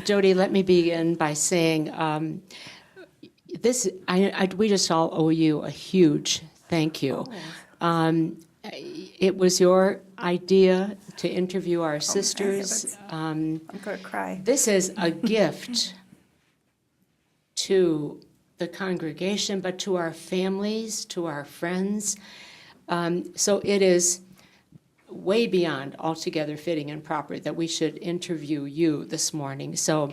Jodie, let me begin by saying we just all owe you a huge thank you. It was your idea to interview our sisters. I'm going to cry. This is a gift to the congregation, but to our families, to our friends. So it is way beyond altogether fitting and proper that we should interview you this morning. So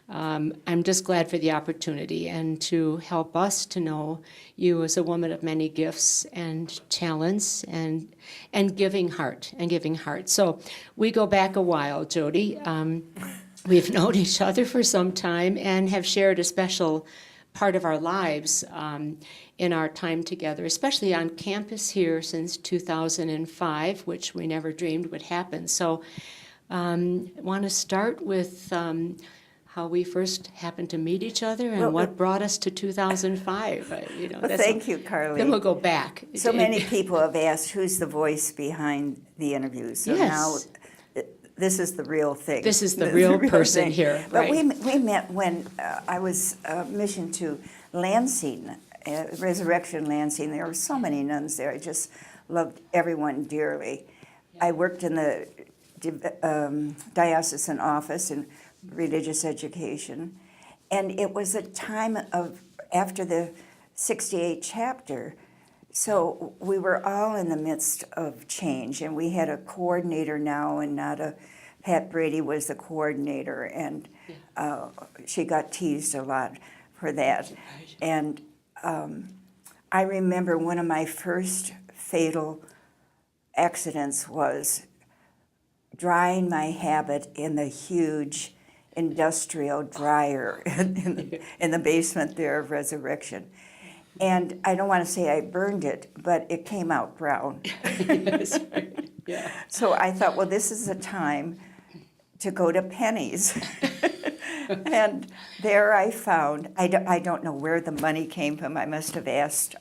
I'm just glad for the opportunity and to help us to know you as a woman of many gifts and talents and giving heart. So we go back a while, Jodie. We've known each other for some time and have shared a special part of our lives in our time together, especially on campus here since 2005, which we never dreamed would happen. So I want to start with how we first happened to meet each other and what brought us to 2005. Thank you, Carleen. Then we'll go back. So many people have asked who's the voice behind the interviews. So now this is the real thing. This is the real person thing. Here. But right. we met when I was mission to Lansing, Resurrection Lansing. There were so many nuns there. I just loved everyone dearly. Yeah. I worked in the diocesan office in religious education. And it was a time of, after the 68 chapter, so we were all in the midst of change, and we had a coordinator now, and not a, Pat Brady was the coordinator, and she got teased a lot for that. And I remember one of my first fatal accidents was drying my habit in the huge industrial dryer in the basement there of Resurrection. And I don't want to say I burned it, but it came out brown. Yes, right. Yeah. So I thought, well, this is a time to go to Penny's. And there I found, I don't know where the money came from. I must have asked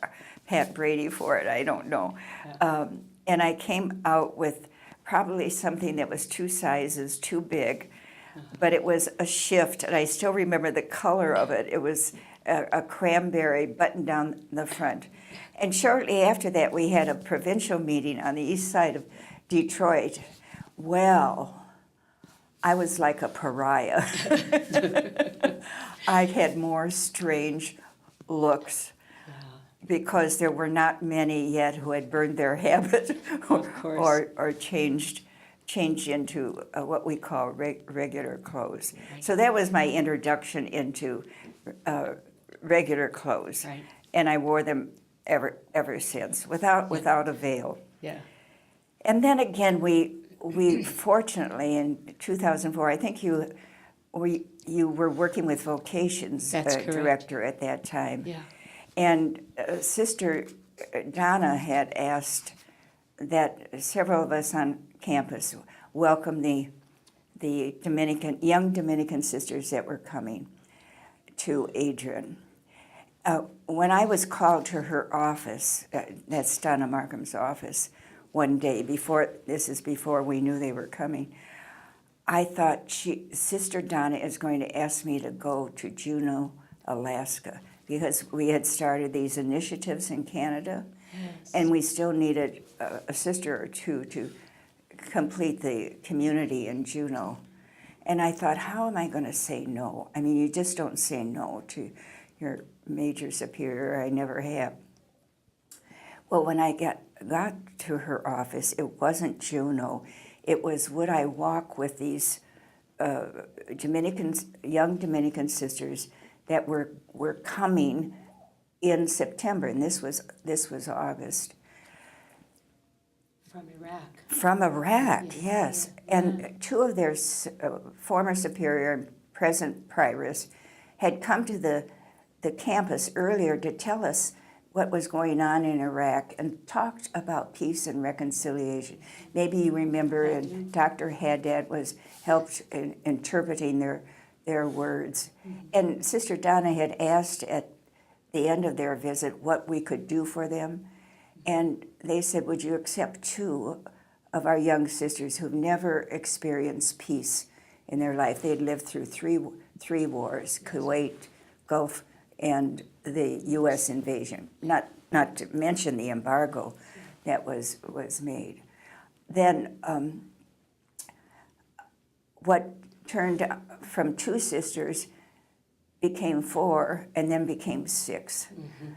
Pat Brady for it. I don't know. Yeah. And I came out with probably something that was 2 sizes too big, but it was a shift, and I still remember the color of it. It was a cranberry button down the front. And shortly after that, we had a provincial meeting on the east side of Detroit. Well, I was like a pariah. I had more strange looks because there were not many yet who had burned their habit or changed into what we call regular clothes. Right. So that was my introduction into regular clothes, right. And I wore them ever since without a veil. Yeah. And then again, we fortunately in 2004, I think you were working with vocations director at that time. Yeah. And Sister Donna had asked that several of us on campus welcome the young Dominican sisters that were coming to Adrian. When I was called to her office, that's Donna Markham's office, one day before we knew they were coming, I thought Sister Donna is going to ask me to go to Juneau, Alaska, because we had started these initiatives in Canada, yes. And we still needed a sister or two to complete the community in Juneau. And I thought, how am I going to say no? I mean, you just don't say no to your major superior. I never have. Well, when I got to her office, it wasn't Juneau. It was, would I walk with these young Dominican sisters that were coming in September, and this was August. From Iraq, yes. And 2 of their former superior and present prioress had come to the campus earlier to tell us what was going on in Iraq and talked about peace and reconciliation. Maybe you remember, and Dr. Haddad helped in interpreting their words. Mm-hmm. And Sister Donna had asked at the end of their visit what we could do for them. And they said, would you accept 2 of our young sisters who've never experienced peace in their life. They'd lived through three wars, Kuwait, Gulf, and the U.S. invasion, not to mention the embargo that was made. Then what turned from 2 sisters became 4, and then became 6. Mm-hmm.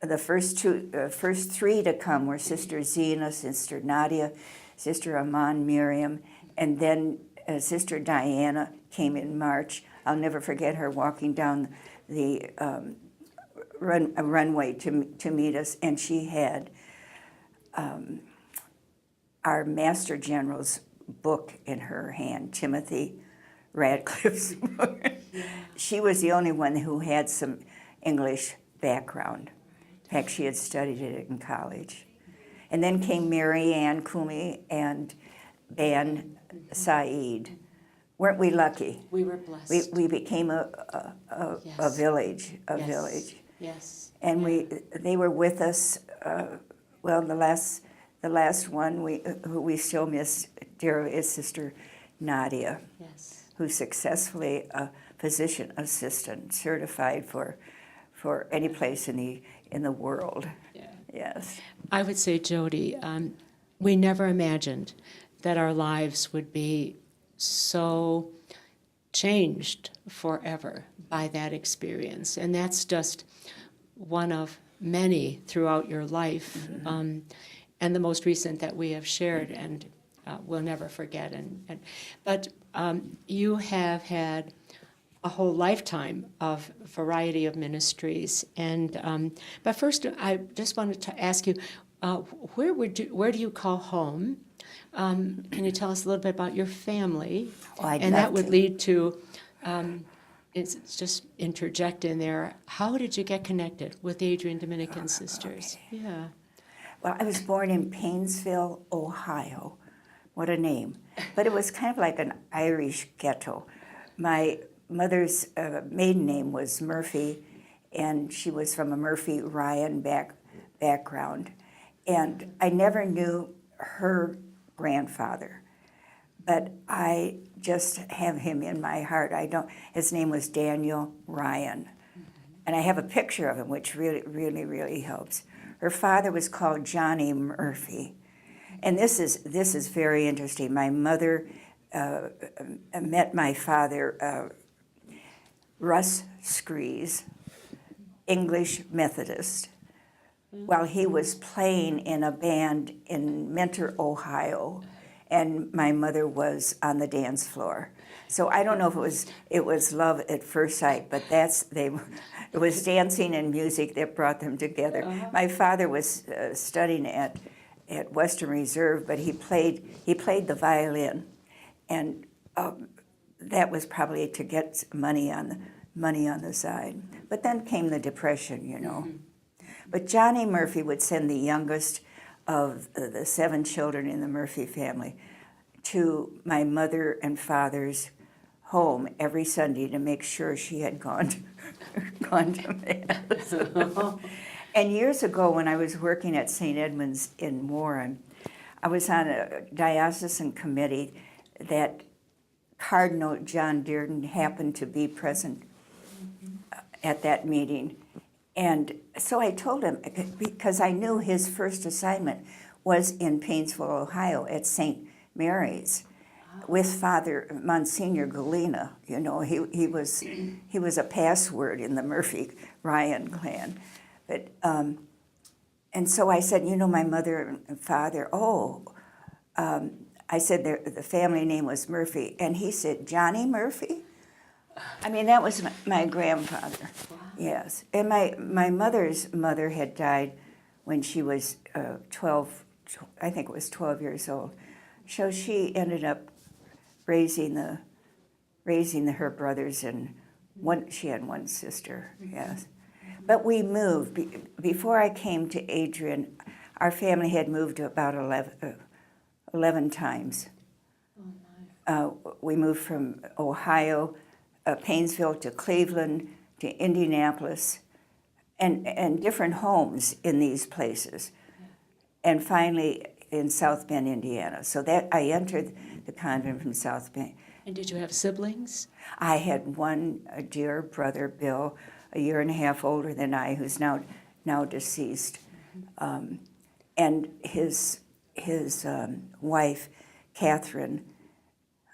The first 3 to come were Sister Zena, Sister Nadia, Sister Aman Miriam, and then Sister Diana came in March. I'll never forget her walking down the runway to meet us, and she had our Master General's book in her hand, Timothy Radcliffe's book. She was the only one who had some English background. In fact, she had studied it in college. And then came Mary Ann Kumi and Ban Said. Weren't we lucky? We were blessed. We became a village, Yes. village. Yes. And they were with us. Well, the last one who we still miss dearly is Sister Nadia, Yes. who's successfully a physician assistant, certified for any place in the world. Yeah. Yes. I would say, Jodie, we never imagined that our lives would be so changed forever by that experience. And that's just one of many throughout your life, mm-hmm. And the most recent that we have shared and we'll never forget. But you have had a whole lifetime of variety of ministries. But first, I just wanted to ask you, where do you call home? Can you tell us a little bit about your family? I'd that would love to. lead to, it's just interject in there, how did you get connected with Adrian Dominican Sisters? Okay. Yeah. Well, I was born in Painesville, Ohio. What a name. But it was kind of like an Irish ghetto. My mother's maiden name was Murphy, and she was from a Murphy Ryan background. And I never knew her grandfather, but I just have him in my heart. His name was Daniel Ryan, and I have a picture of him, which really, really, really helps. Her father was called Johnny Murphy, and this is very interesting. My mother met my father, Russ Screes, English Methodist, while he was playing in a band in Mentor, Ohio, and my mother was on the dance floor. So I don't know if it was love at first sight, but it was dancing and music that brought them together. Uh-huh. My father was studying at Western Reserve, but he played the violin, and that was probably to get money on the side. But then came the Depression, you know. Mm-hmm. But Johnny Murphy would send the youngest of the 7 children in the Murphy family to my mother and father's home every Sunday to make sure she had gone to Mass. And years ago, when I was working at St. Edmund's in Warren, I was on a diocesan committee that Cardinal John Dearden happened to be present at that meeting. And so I told him, because I knew his first assignment was in Painesville, Ohio, at St. Mary's, with Father Monsignor Galena. You know, he was a password in the Murphy Ryan clan. But and so I said, you know, my mother and father. I said the family name was Murphy, and he said Johnny Murphy. I mean, that was my grandfather. Wow. Yes, and my mother's mother had died when she was 12. I think it was 12 years old. So she ended up raising her brothers, and she had one sister. Yes, but we moved before I came to Adrian. Our family had moved about 11 times. We moved from Ohio, Painesville to Cleveland to Indianapolis, and different homes in these places, and finally in South Bend, Indiana. So that I entered the convent from South And did you have siblings? I had one dear brother, Bill, a year and a half older than I, who's now deceased, and his wife, Catherine,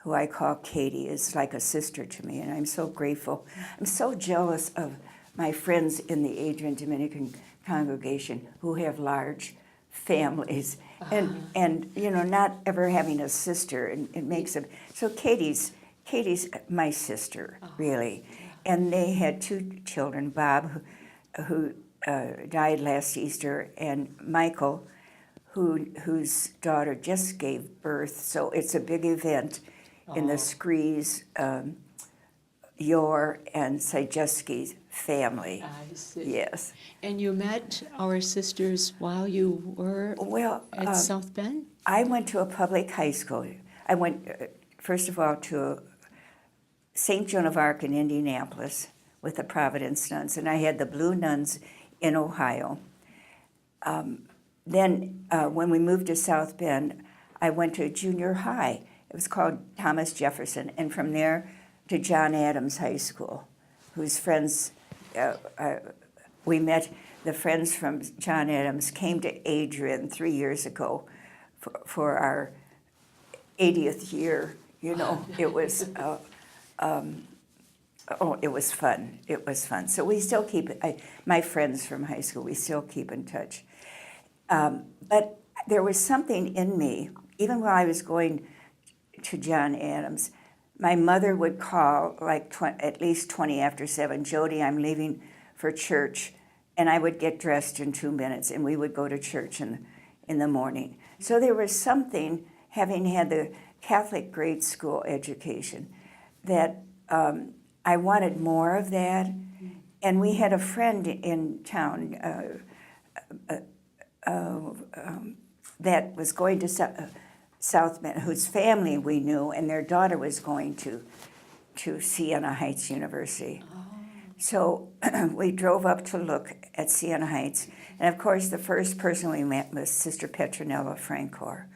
who I call Katie, is like a sister to me, and I'm so grateful. I'm so jealous of my friends in the Adrian Dominican congregation who have large families, and you know, not ever having a sister, and it makes them. So Katie's my sister, really, and they had two children, Bob, who died last Easter, and Michael, whose daughter just gave birth. So it's a big event in the Screes, Yor, and Sajeski's family. I see. Yes. And you met our sisters while you were at South Bend? I went to a public high school. I went, first of all, to St. Joan of Arc in Indianapolis with the Providence nuns, and I had the Blue Nuns in Ohio. Then when we moved to South Bend, I went to junior high. It was called Thomas Jefferson, and from there to John Adams High School, whose friends, we met, the friends from John Adams came to Adrian 3 years ago for our 80th year. You know, it was, it was fun. It was fun. So we still keep, my friends from high school, we still keep in touch. But there was something in me, even while I was going to John Adams, my mother would call like at least 20 after 7, Jodie, I'm leaving for church, and I would get dressed in 2 minutes, and we would go to church in the morning. So there was something, having had the Catholic grade school education, that I wanted more of that. And we had a friend in town that was going to South Bend, whose family we knew, and their daughter was going to Siena Heights University. Oh. So we drove up to look at Siena Heights, and of course the first person we met was Sister Petronella Francor.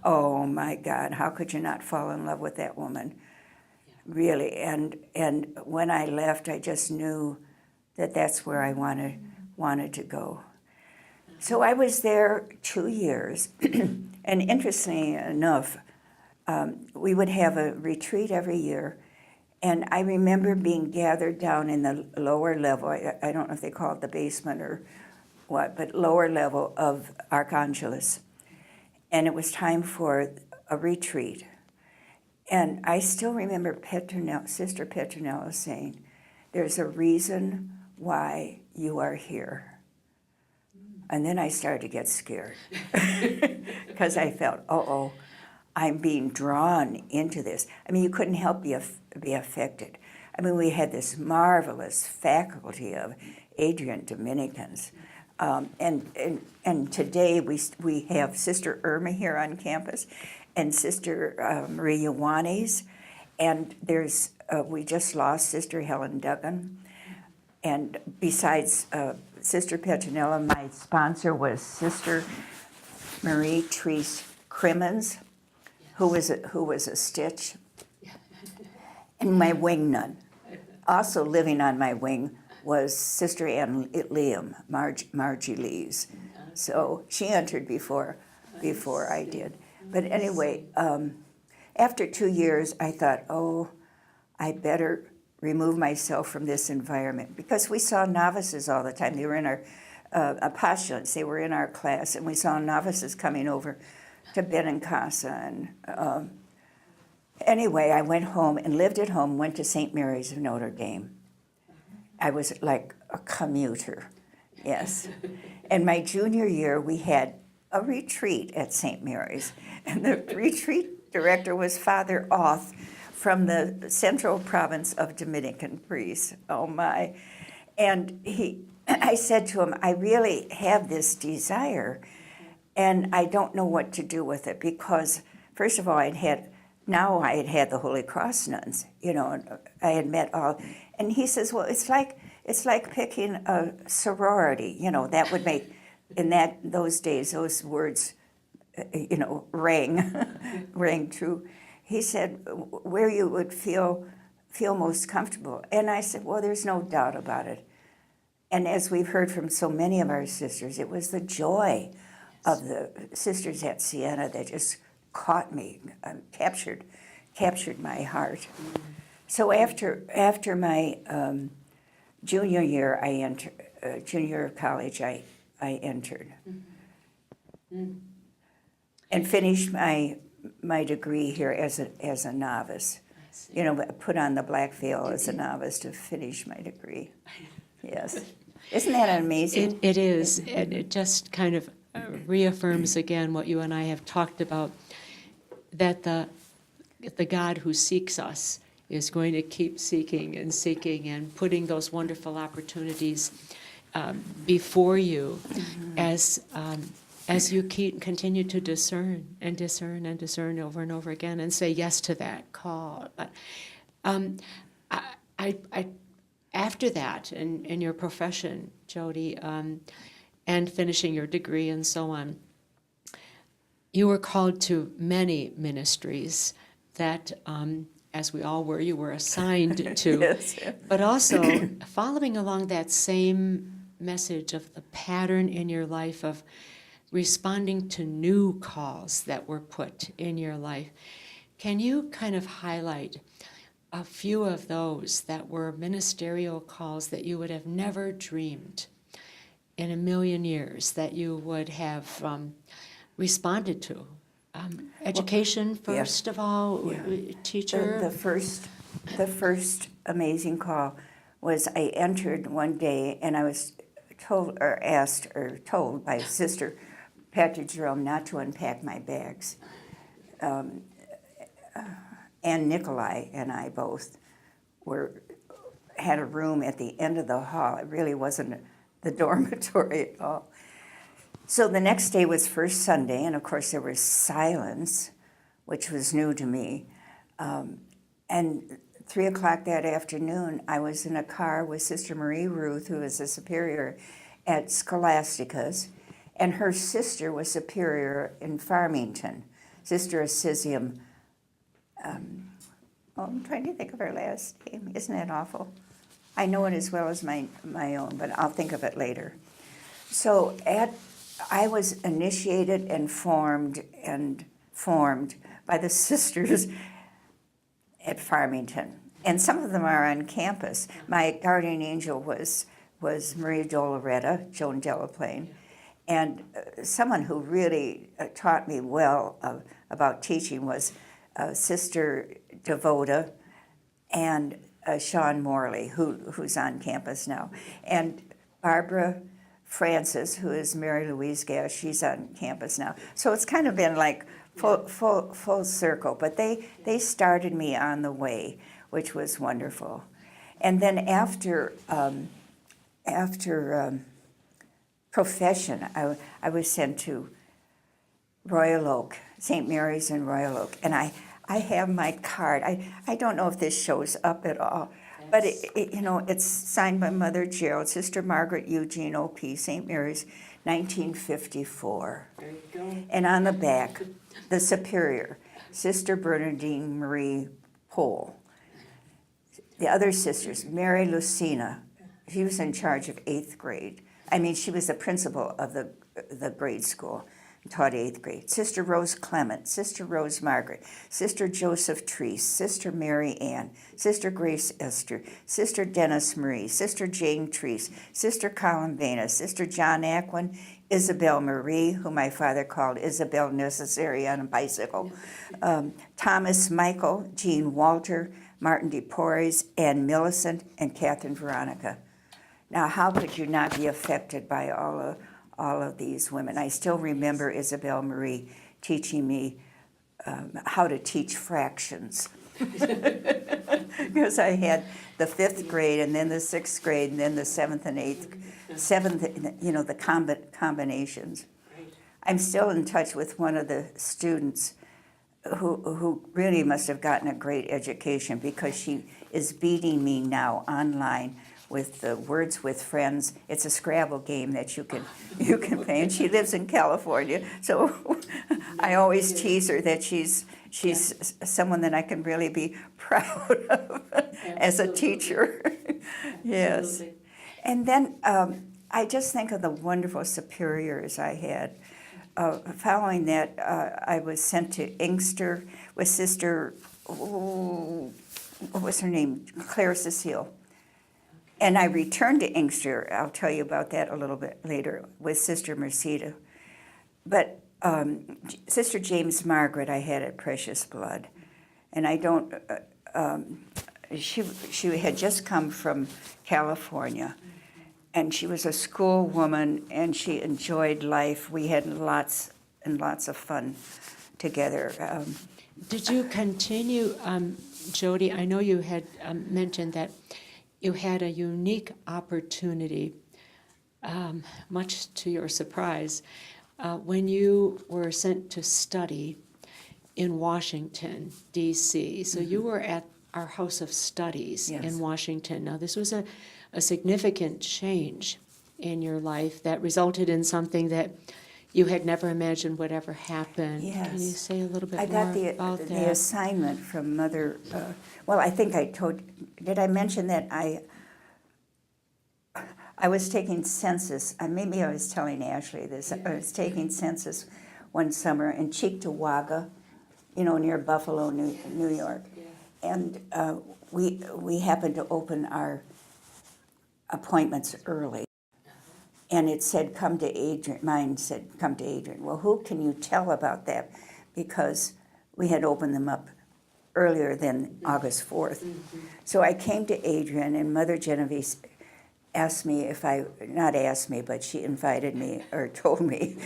Oh my God, how could you not fall in love with that woman? Really, and when I left, I just knew that that's where I wanted to go. So I was there 2 years, and interestingly enough, we would have a retreat every year, and I remember being gathered down in the lower level, I don't know if they call it the basement or what, but lower level of Archangelis, and it was time for a retreat. And I still remember Sister Petronella saying, there's a reason why you are here. And then I started to get scared because I felt, I'm being drawn into this. I mean, you couldn't help be affected. I mean, we had this marvelous faculty of Adrian Dominicans. And today we have Sister Irma here on campus and Sister Maria Juanes. And there's we just lost Sister Helen Duggan. And besides Sister Petronella, my sponsor was Sister Marie Therese Crimmins, who was a stitch, and my wing nun. Also living on my wing was Sister Ann Liam, Margie Lees. So she entered before I did. But anyway, after 2 years, I thought, I better remove myself from this environment, because we saw novices all the time. They were in our postulates. They were in our class, and we saw novices coming over to Benincasa. And anyway, I went home and lived at home, went to St. Mary's of Notre Dame. I was like a commuter, yes. And my junior year, we had a retreat at St. Mary's, and the retreat director was Father Auth from the Central Province of Dominican Greece. Oh my. And I said to him, I really have this desire, and I don't know what to do with it, because first of all, I had had the Holy Cross nuns, and I had met all, and he says, well, it's like picking a sorority, that would make, in those days, those words, rang true. he said, where you would feel most comfortable. And I said, well, there's no doubt about it. And as we've heard from so many of our sisters, it was the joy of the sisters at Siena that just caught me, captured my heart. So after my junior year, junior year of college, I entered and finished my degree here as a novice. You know, put on the black veil as a novice to finish my degree. Yes. Isn't that amazing? It is. And it just kind of reaffirms again what you and I have talked about, that the God who seeks us is going to keep seeking and putting those wonderful opportunities before you as you continue to discern over and over again and say yes to that call. But I after that, in your profession, Jodie, and finishing your degree and so on, you were called to many ministries that, as we all were, you were assigned to. Yes. But also following along that same message of the pattern in your life of responding to new calls that were put in your life. Can you kind of highlight a few of those that were ministerial calls that you would have never dreamed in a million years that you would have responded to? Education, first of all, teacher? The first amazing call was I entered one day and I was told by Sister Patrick Jerome not to unpack my bags. And Nikolai and I both had a room at the end of the hall. It really wasn't the dormitory at all. So the next day was First Sunday, and of course there was silence, which was new to me. And 3 o'clock that afternoon, I was in a car with Sister Marie Ruth, who was a superior at Scholastica's, and her sister was superior in Farmington, Sister Assisium. I'm trying to think of her last name. Isn't that awful? I know it as well as my own, but I'll think of it later. So I was initiated and formed by the sisters at Farmington, and some of them are on campus. My guardian angel was Maria Doloretta, Joan Delaplane, and someone who really taught me well about teaching was Sister Devota and Sean Morley, who's on campus now, and Barbara Francis, who is Mary Louise Gass, she's on campus now. So it's kind of been like full circle, but they started me on the way, which was wonderful. And then after profession, I was sent to Royal Oak, St. Mary's in Royal Oak, and I have my card. I don't know if this shows up at all, but it's signed by Mother Gerald, Sister Margaret Eugene, OP, St. Mary's, 1954. There you go. And on the back, the superior, Sister Bernadine Marie Pohl. The other sisters, Mary Lucina, she was in charge of 8th grade. I mean, she was the principal of the grade school. Taught 8th grade. Sister Rose Clement, Sister Rose Margaret, Sister Joseph Treese, Sister Mary Ann, Sister Grace Esther, Sister Dennis Marie, Sister Jane Treese, Sister Columbina, Sister John Aquin, Isabel Marie, who my father called Isabel Necessary on a bicycle, Thomas Michael, Jean Walter, Martin DePores, Ann Millicent, and Catherine Veronica. Now, how could you not be affected by all of these women? I still remember Isabel Marie teaching me how to teach fractions. Because I had the 5th grade and then the 6th grade and then the 7th and 8th, the combinations. Right. I'm still in touch with one of the students who really must have gotten a great education, because she is beating me now online with the Words with Friends. It's a Scrabble game that you can play, and she lives in California. So I always tease her that she's she's someone that I can really be proud of as a teacher. Yes. Absolutely. And then I just think of the wonderful superiors I had. Following that, I was sent to Inkster with Sister, what was her name? Claire Cecile. And I returned to Inkster. I'll tell you about that a little bit later with Sister Merceda. But Sister James Margaret I had at Precious Blood. And I don't, she had just come from California. And she was a school woman, and she enjoyed life. We had lots and lots of fun together. Did you continue, Jodie? I know you had mentioned that you had a unique opportunity, much to your surprise, when you were sent to study in Washington, D.C. So you were at our House of Studies in Washington. Now, this was a significant change in your life that resulted in something that you had never imagined would ever happen. Yes. Can you say a little bit I more got about that? the assignment from Mother, well, I think I told, did I mention that I was taking census, maybe I was telling Ashley this, I was taking census one summer in Cheektowaga, near Buffalo, New York. And we happened to open our appointments early. And it said, come to Adrian. Mine said, come to Adrian. Well, who can you tell about that? Because we had opened them up earlier than August 4th. So I came to Adrian, and Mother Genevieve asked me not asked me, but she invited me, or told me,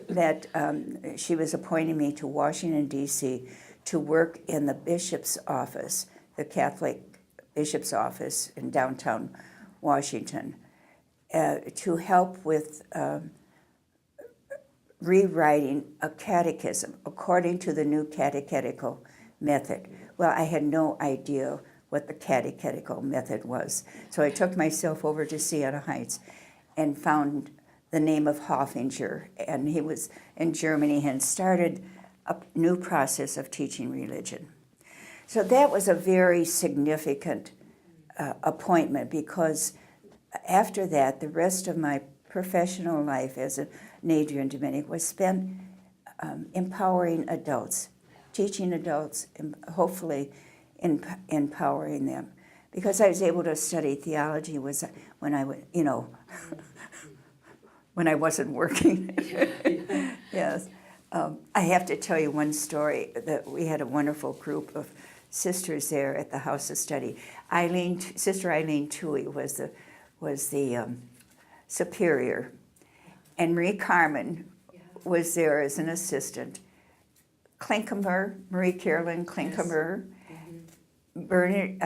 that she was appointing me to Washington, D.C. to work in the bishop's office, the Catholic bishop's office in downtown Washington, to help with rewriting a catechism according to the new catechetical method. Well, I had no idea what the catechetical method was. So I took myself over to Siena Heights and found the name of Hoffinger, and he was in Germany and started a new process of teaching religion. So that was a very significant appointment, because after that, the rest of my professional life as an Adrian Dominican was spent empowering adults, teaching adults, and hopefully empowering them. Because I was able to study theology was when I would, when I wasn't working. Yes. I have to tell you one story, that we had a wonderful group of sisters there at the House of Study. Sister Eileen Toohey was the superior, and Marie Carmen was there as an assistant. Klinkemer, Marie Carolyn Klinkemer, Bernard,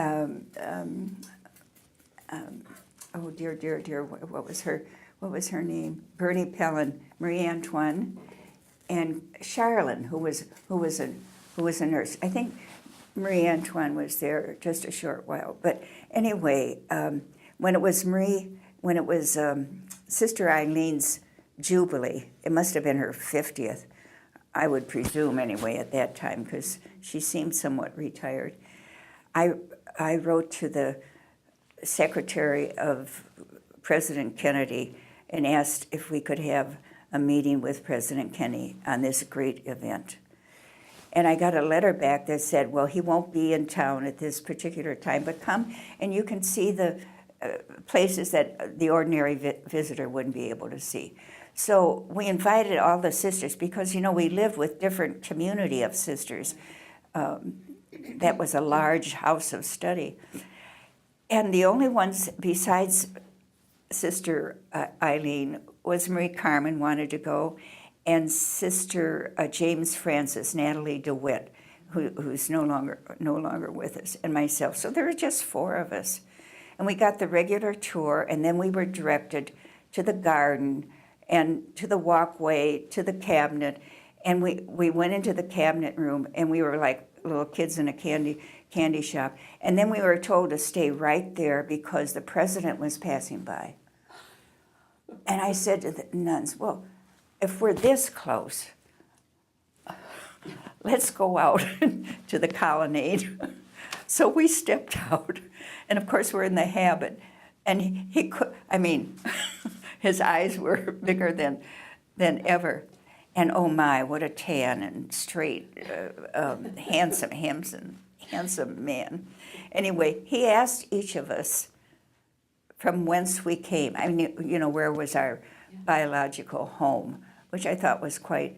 oh dear, what was her name? Bernie Pellin, Marie Antoine, and Charlene, who was a nurse. I think Marie Antoine was there just a short while. But anyway, when it was Sister Eileen's Jubilee, it must have been her 50th, I would presume anyway at that time, because she seemed somewhat retired. I wrote to the secretary of President Kennedy and asked if we could have a meeting with President Kennedy on this great event. And I got a letter back that said, well, he won't be in town at this particular time, but come and you can see the places that the ordinary visitor wouldn't be able to see. So we invited all the sisters, because, we live with different community of sisters. That was a large house of study. And the only ones besides Sister Eileen was Marie Carmen wanted to go, and Sister James Francis, Natalie DeWitt, who's no longer with us, and myself. So there were just 4 of us. And we got the regular tour, and then we were directed to the garden and to the walkway, to the cabinet. And we went into the cabinet room, and we were like little kids in a candy shop. And then we were told to stay right there because the president was passing by. And I said to the nuns, well, if we're this close, let's go out to the colonnade. So we stepped out, and of course we're in the habit, and he could, I mean, his eyes were bigger than ever. And oh my, what a tan and straight, handsome man. Anyway, he asked each of us from whence we came. I mean, you know, where was our biological home, which I thought was quite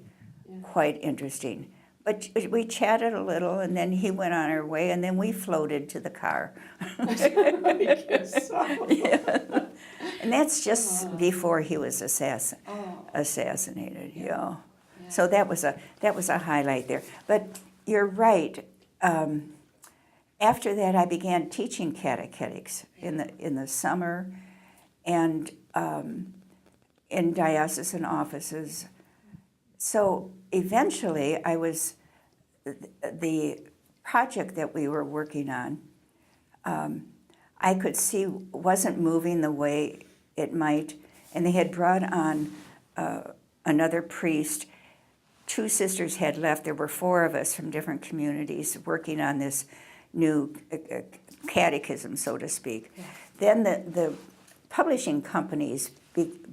interesting. But we chatted a little, and then he went on our way, and then we floated to the car. I guess so. Yeah. And that's just before he was assassinated. Yeah. So that was a highlight there. But you're right. After that, I began teaching catechetics in the summer, and in diocesan offices. So eventually, the project that we were working on, I could see wasn't moving the way it might, and they had brought on another priest. 2 sisters had left. There were 4 of us from different communities working on this new catechism, so to speak. Yeah. Then the publishing companies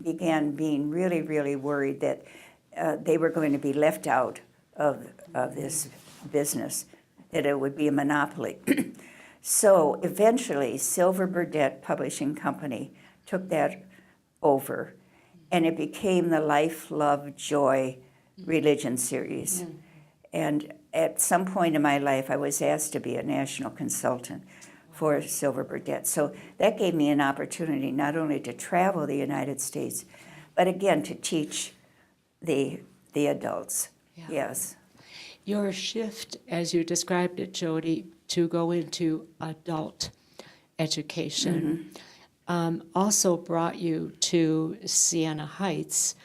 began being really, really worried that they were going to be left out of this business, that it would be a monopoly. So eventually, Silver Burdett Publishing Company took that over, and it became the Life, Love, Joy religion series. Mm. And at some point in my life, I was asked to be a national consultant for Silver Burdett. So that gave me an opportunity not only to travel the United States, but again to teach the adults. Yeah. Yes. Your shift, as you described it, Jodie, to go into adult education, also brought you to Siena Heights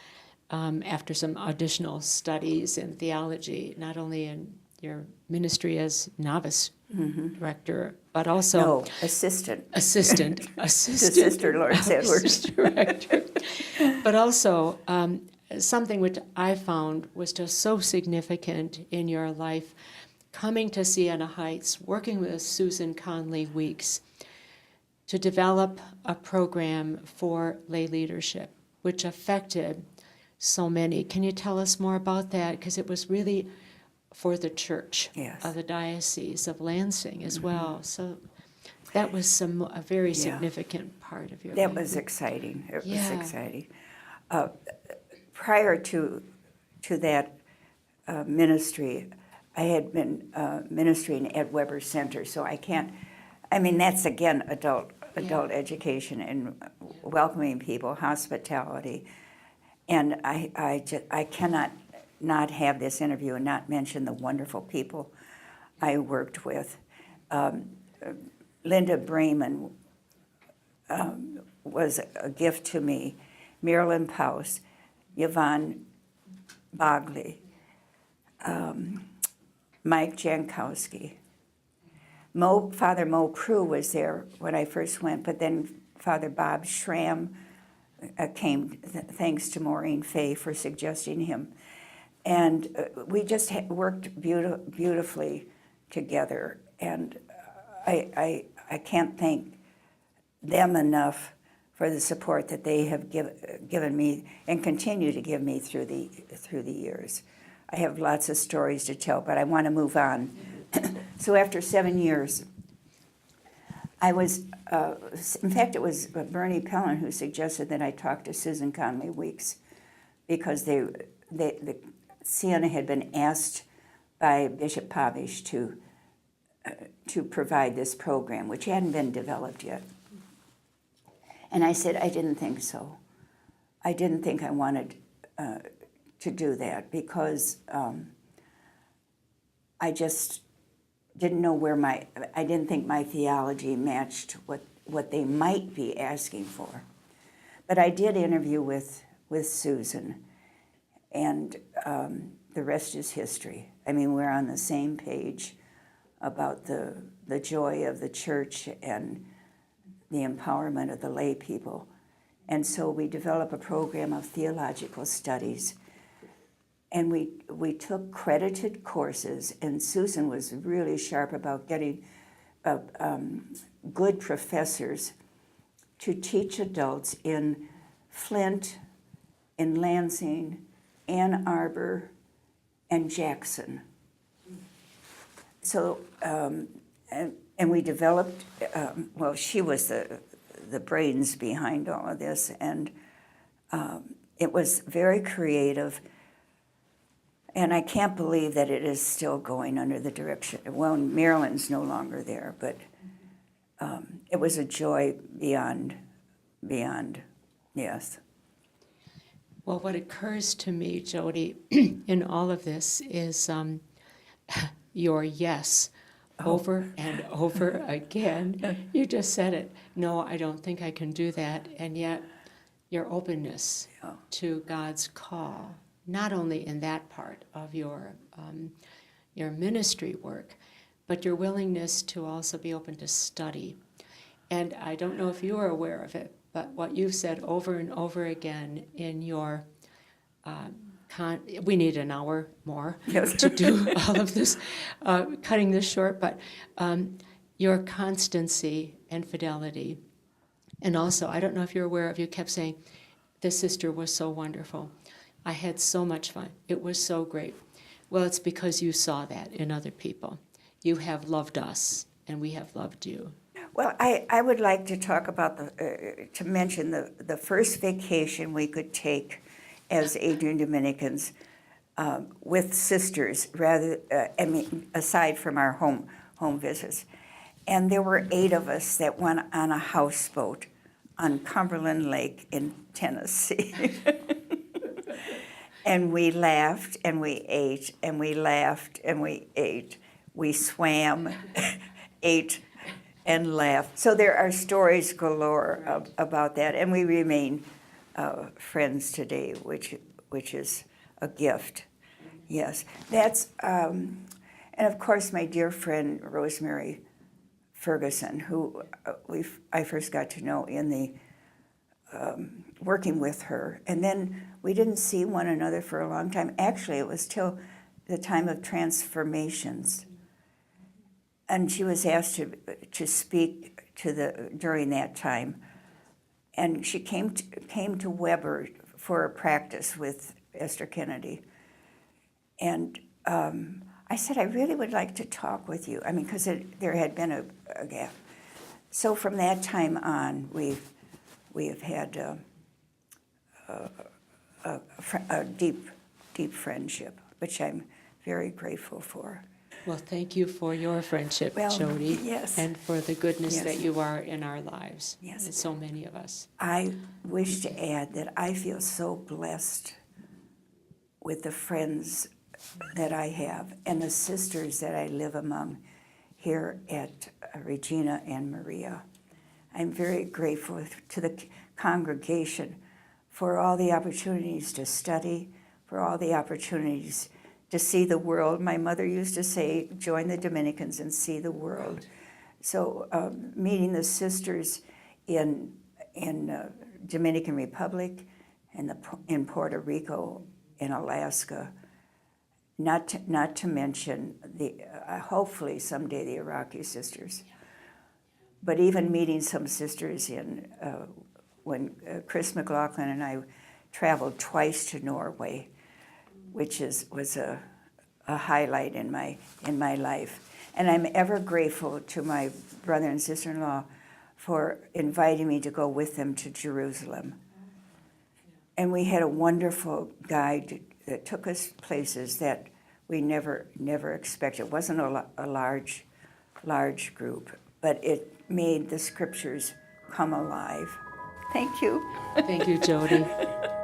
after some additional studies in theology, not only in your ministry as novice director, but also assistant to Sister Lawrence Edwards director, but also something which I found was just so significant in your life, coming to Siena Heights, working with Susan Conley Weeks to develop a program for lay leadership, which affected so many. Can you tell us more about that? Because it was really for the church of the Diocese of Lansing as well. So that was a very significant part of your life. That was exciting. It was exciting. Prior to that ministry, I had been ministering at Weber Center, so that's again adult education and welcoming people, hospitality. And I cannot not have this interview and not mention the wonderful people I worked with. Linda Brayman was a gift to me. Marilyn Paus, Yvonne Bogley, Mike Jankowski. Father Mo Prue was there when I first went, but then Father Bob Schramm came, thanks to Maureen Fay for suggesting him. And we just worked beautifully together. And I can't thank them enough for the support that they have given me and continue to give me through the years. I have lots of stories to tell, but I want to move on. So after 7 years, I was, in fact, it was Bernie Pellin who suggested that I talk to Susan Conley Weeks, because the Siena had been asked by Bishop Pavish to provide this program, which hadn't been developed yet. And I said, I didn't think so. I didn't think I wanted to do that, because I just didn't know I didn't think my theology matched what they might be asking for. But I did interview with Susan, and the rest is history. I mean, we're on the same page about the joy of the church and the empowerment of the lay people. And so we develop a program of theological studies And we took credited courses, and Susan was really sharp about getting good professors to teach adults in Flint, in Lansing, Ann Arbor, and Jackson. So, and we developed, well, she was the brains behind all of this, and it was very creative. And I can't believe that it is still going under the direction. Well, Marilyn's no longer there, but it was a joy beyond, yes. Well, what occurs to me, Jodie, in all of this is your yes over and over again. You just said it. No, I don't think I can do that. And yet your openness to God's call, not only in that part of your ministry work, but your willingness to also be open to study. And I don't know if you are aware of it, but what you've said over and over again in your, we need an hour more to do all of this, cutting this short, but your constancy and fidelity. And also, I don't know if you're aware of, you kept saying, this sister was so wonderful. I had so much fun. It was so great. Well, it's because you saw that in other people. You have loved us, and we have loved you. Well, I would like to talk about to mention the first vacation we could take as Adrian Dominicans with sisters, aside from our home visits. And there were 8 of us that went on a houseboat on Cumberland Lake in Tennessee. And we laughed and we ate, and we laughed and we ate. We swam, ate, and laughed. So there are stories galore about that, and we remain friends today, which is a gift. Yes, that's and of course my dear friend Rosemary Ferguson, who I first got to know in the working with her, and then we didn't see one another for a long time. Actually, it was till the time of transformations, and she was asked to speak during that time, and she came to Weber for a practice with Esther Kennedy, and I said, I really would like to talk with you. I mean, because there had been a gap. So from that time on, we have had a deep friendship, which I'm very grateful for. Well, thank you for your friendship, Jodie, yes. and for the goodness Yes. that you are in our lives, Yes. and so many of us. I wish to add that I feel so blessed with the friends that I have and the sisters that I live among here at Regina and Maria. I'm very grateful to the congregation for all the opportunities to study, for all the opportunities to see the world. My mother used to say, join the Dominicans and see the world. So meeting the sisters in Dominican Republic, in Puerto Rico, in Alaska, not to mention the hopefully someday the Iraqi sisters. But even meeting some sisters when Chris McLaughlin and I traveled twice to Norway, which was a highlight in my life. And I'm ever grateful to my brother and sister-in-law for inviting me to go with them to Jerusalem. And we had a wonderful guide that took us places that we never expected. It wasn't a large group, but it made the scriptures come alive. Thank you. Thank you, Jodie.